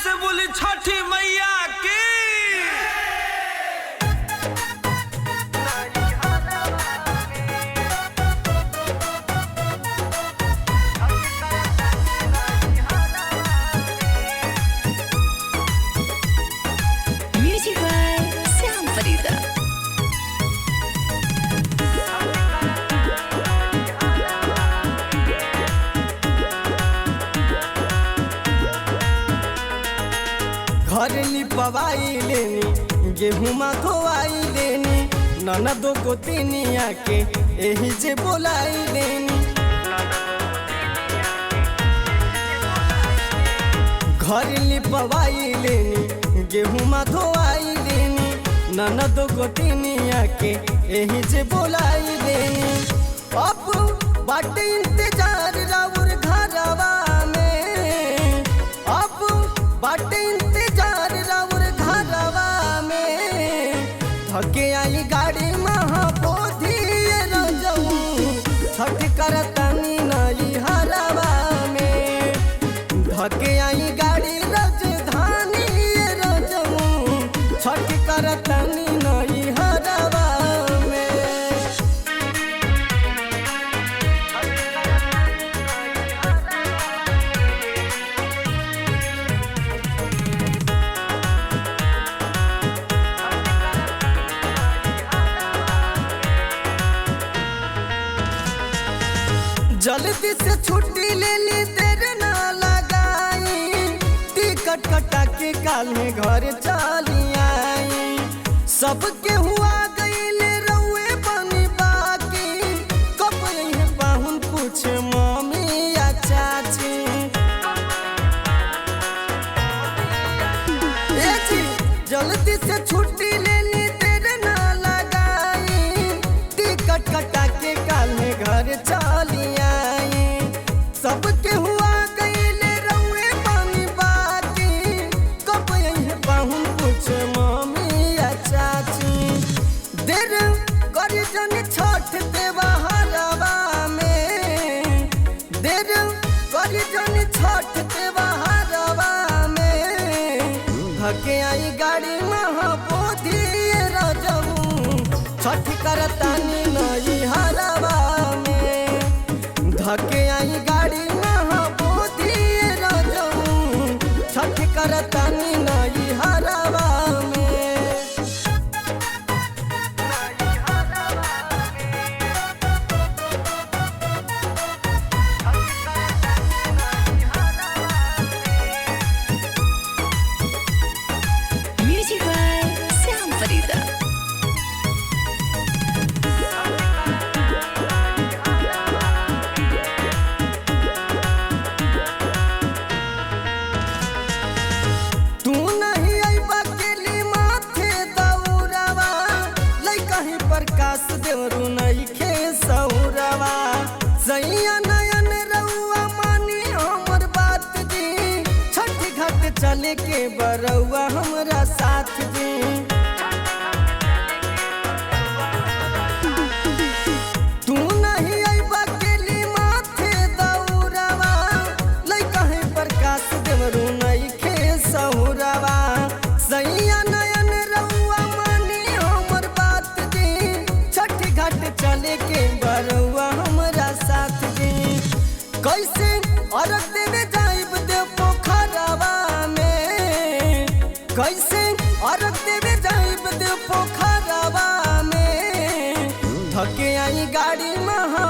से बोली छठी मैया की। Music by Shyam Farida. घर लिपवाई लेनी गेहूँ धोवाई लेनी ननदो गोतिनिया के एही जे बोलाई लेनी। घर लिपवाई लेनी गेहूँ धोवाई लेनी ननदो गोतिनिया के एही जे बोलाई लेनी। अब बाटे इंतजार राउर घरवा में, अब बाटे इंतजार राउर घरवा में। थके आई गाड़ी महाबोधि रजऊ छठ करतनी नई हरवा में। थके आई गाड़ी राजधानी रजऊ छठ करतनी नई हरवा में। जल्दी से छुट्टी ले ली देर ना लगाई, टिकट कटा के काल में घर चली आई। सबके हुआ गईल रउए बनी बाकी, कब यही पाहुन पूछे मम्मी या चाची। ए जी जल्दी से छुट्टी ले ली देर ना लगाई, टिकट कटा के काल में घर चली आई। सबके हुआ गईल रउए पानी बाकी, कब यही पाहुन पूछे मम्मी या चाची। देर करी जनी छठ त्योहारवा में, देर करी जनी छठ त्योहारवा में। धके आई गाड़ी महाबोधि रजऊ छठ करतानी नई हरवा में। धके आई गाड़ी महाबोधि रजऊ छठ करतानी नई हरवा में। Music by Shyam Farida. तू नहीं अइबा केली माथे दौरवा, लै कहीं प्रकाश देवरू नहीं खे सौरवा। सैया नयन रउआ मानी हमर बात दी, छठ घाट चले के बरउआ हमरा साथ दी। तू नहीं अइबा केली माथे दौरवा, लै कहीं प्रकाश देवरू नहीं खे सौरवा। सैया नयन रउआ मानी हमर बात दी, छठ घाट चले के बरउआ हमरा साथ दी। कैसे अर्घ देवे जाइब दे पोखरवा में, कैसे अर्घ देवे जाइब दे पोखरवा में। थके आई गाड़ी महा